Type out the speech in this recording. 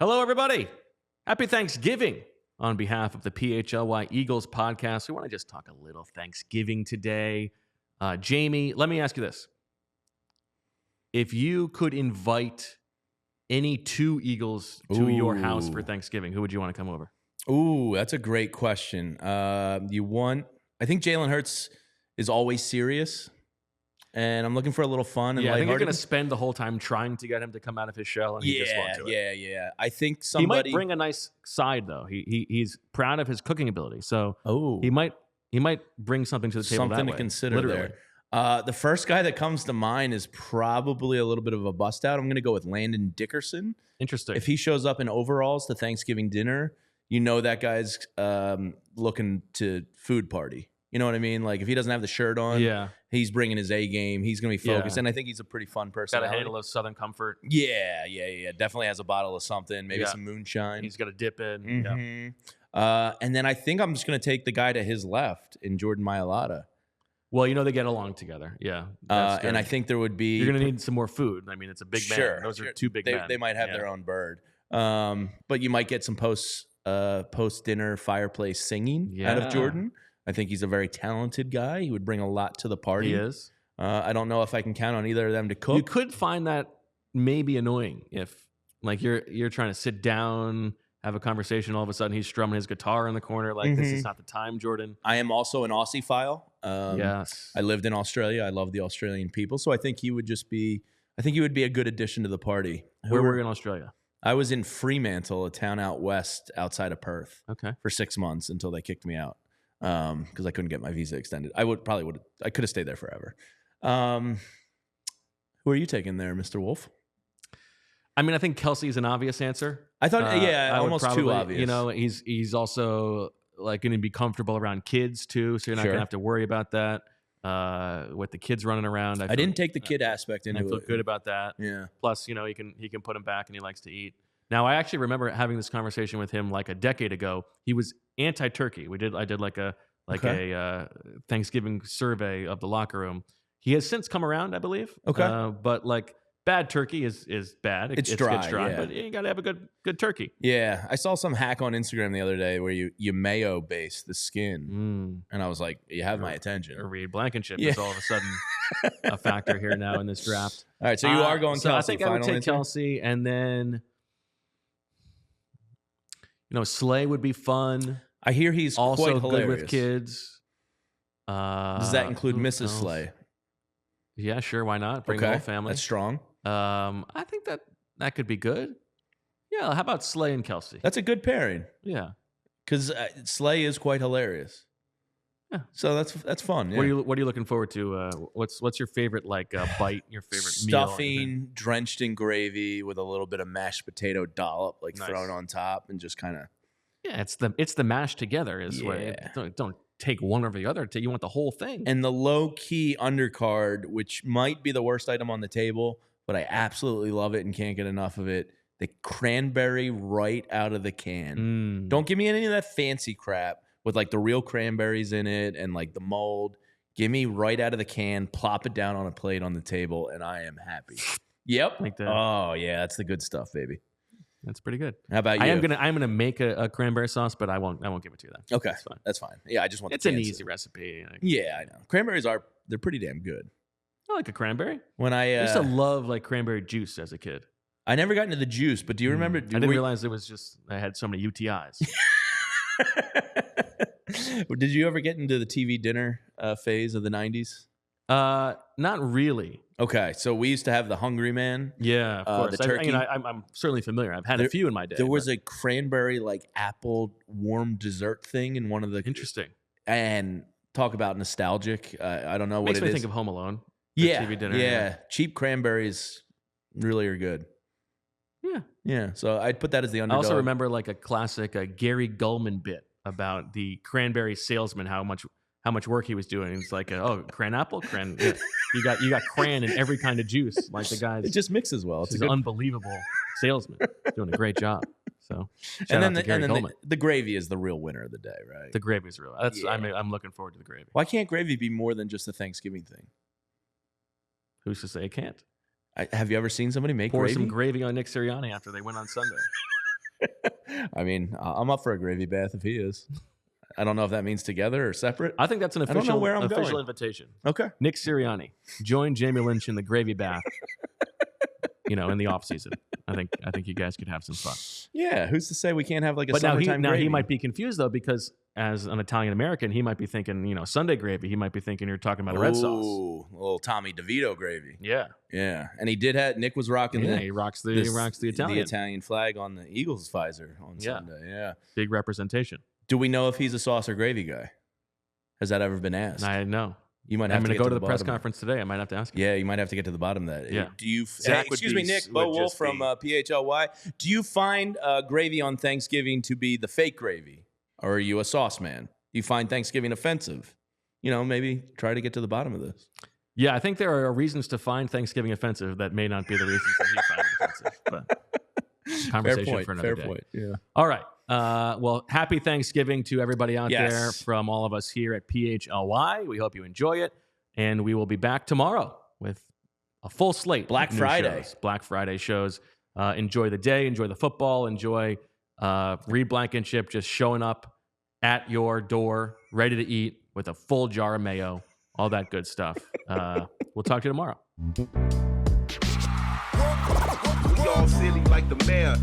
Hello, everybody. Happy Thanksgiving on behalf of the PHLY Eagles Podcast. We want to just talk a little Thanksgiving today. Jamie, let me ask you this. If you could invite any two Eagles to your house for Thanksgiving, who would you want to come over? Ooh, that's a great question. I think Jalen Hurts is always serious, and I'm looking for a little fun and I think you're lighthearted. going to spend the whole time trying to get him to come out of his shell, and he just won't do it. Yeah. I think He might bring a nice side, though. He's proud of his cooking ability, so he might bring something to the table. Something that to way, consider literally. there. The first guy that comes to mind is probably a little bit of a bust out. I'm going to go with Landon Dickerson. Interesting. If he shows up in overalls to Thanksgiving dinner, you know that guy's looking to food party. You know what I mean? Like if he doesn't have the shirt on, he's bringing his A game. He's going to be focused, and I think he's a pretty fun person. Got a handle of Southern Comfort. Yeah. Definitely has a bottle of something, maybe some moonshine. He's got a dip in. Mm-hmm. And then I think I'm just going to take the guy to his left in Jordan Mailata. Well, you know they get along together. Yeah. And I think there would be... You're going to need some more food. I mean, it's a big man. Those are two big men. They might have their own bird. But you might get some post-dinner fireplace singing out of Jordan. I think he's a very talented guy. He would bring a lot to the party. He is. I don't know if I can count on either of them to cook. You could find that maybe annoying if like you're trying to sit down, have a conversation, all of a sudden he's strumming his guitar in the corner. Like, this is not the time, Jordan. I am also an Aussie file. Yes. I lived in Australia. I love the Australian people. So I think he would be a good addition to the party. Where were you in Australia? I was in Fremantle, a town out west outside of Perth. Okay. For 6 months until they kicked me out. Because I couldn't get my visa extended. I could have stayed there forever. Who are you taking there, Mr. Wulf? I mean, I think Kelsey's an obvious answer. I thought, almost too obvious. You know, he's also like going to be comfortable around kids too, so you're not going to have to worry about that. With the kids running around, I didn't take the kid aspect into it. I feel good about that. Yeah. Plus, you know, he can put him back, and he likes to eat. Now, I actually remember having this conversation with him like a decade ago. He was anti-turkey. I did a Thanksgiving survey of the locker room. He has since come around, I believe. Okay. But like bad turkey is bad. It's dry, but you got to have a good turkey. Yeah. I saw some hack on Instagram the other day where you mayo base the skin. And I was like, you have my attention. Reed Blankenship is all of a sudden a factor here now in this draft. All right, so you are going Kelsey. I think I would take Kelsey, and then Slay would be fun. I hear he's also quite hilarious. Good with kids. Does that include Mrs. Slay? Yeah, sure. Why not? Bring the whole family. That's strong. I think that could be good. Yeah. How about Slay and Kelsey? That's a good pairing. Yeah. Because Slay is quite hilarious. Yeah. So that's fun. Yeah. What are you looking forward to? What's your favorite bite? Your favorite stuffing drenched in gravy with a little bit of mashed potato dollop thrown on top and just kind of. Yeah, it's the mash together is what. Don't take one over the other. You want the whole thing. And the low key undercard, which might be the worst item on the table, but I absolutely love it and can't get enough of it. The cranberry right out of the can. Don't give me any of that fancy crap with the real cranberries in it and the mold. Give me right out of the can, plop it down on a plate on the table, and I am happy. Yep. Like that. Oh yeah, that's the good stuff, baby. That's pretty good. How about you? I'm gonna make a cranberry sauce, but I won't give it to you then. Okay, that's fine. Yeah, I just want. It's an easy recipe. Yeah, I know. Cranberries they're pretty damn good. I like a cranberry. When I used to love cranberry juice as a kid. I never got into the juice, but do you remember? I didn't realize it was just I had so many UTIs. Did you ever get into the TV dinner phase of the 90s? Not really. Okay, so we used to have the Hungry Man. Yeah, of course. The turkey. I'm certainly familiar. I've had a few in my day. There was a cranberry apple warm dessert thing in one of the. Interesting. And talk about nostalgic. I don't know what it is. Makes me think of Home Alone. Yeah, TV dinner. Yeah, cheap cranberries really are good. Yeah. So I'd put that as the underdog. I also remember a classic Gary Gulman bit about the cranberry salesman, how much work he was doing. It's cran apple, cran. Yeah. You got cran in every kind of juice. The guys. It just mixes well. It's an unbelievable salesman, doing a great job. So shout out to Gary Gulman. The gravy is the real winner of the day, right? The gravy is real. I'm looking forward to the gravy. Why can't gravy be more than just a Thanksgiving thing? Who's to say it can't? Have you ever seen somebody make Pour gravy? some gravy on Nick Sirianni after they win on Sunday. I mean, I'm up for a gravy bath if he is. I don't know if that means together or separate. I think that's an I don't know official, where I'm official going. invitation. Okay. Nick Sirianni, join Jamie Lynch in the gravy bath. In the off season. I think you guys could have some fun. Yeah, who's to say we can't have like a But summertime now gravy? he might be confused though, because as an Italian American, he might be thinking, Sunday gravy. He might be thinking you're talking about a red sauce. Ooh, a little Tommy DeVito gravy. Yeah, Yeah, and Nick was rocking he rocks the Italian flag on the Eagles visor on Sunday. Yeah, big representation. do we know if he's a sauce or gravy guy? Has that ever been asked? I know. You might have I'm to going to go to the press bottom. conference today. I might have to ask him. Yeah, you might have to get to the bottom of that. Yeah. Do you? Zach would excuse me, be- Nick. would Bo Wulf just from be- PHLY. Do you find gravy on Thanksgiving to be the fake gravy, or are you a sauce man? Do you find Thanksgiving offensive? Maybe try to get to the bottom of this. Yeah, I think there are reasons to find Thanksgiving offensive that may not be the reasons that he finds it offensive. But conversation for another day. Fair point. Yeah. All right. Well, happy Thanksgiving to everybody out Yes. there from all of us here at PHLY. We hope you enjoy it. And we will be back tomorrow with a full slate. Black of new Friday. shows. Black Friday shows. Enjoy the day. Enjoy the football. Enjoy Reed Blankenship just showing up at your door, ready to eat with a full jar of mayo. All that good stuff. We'll talk to you tomorrow. We all silly like the mayor.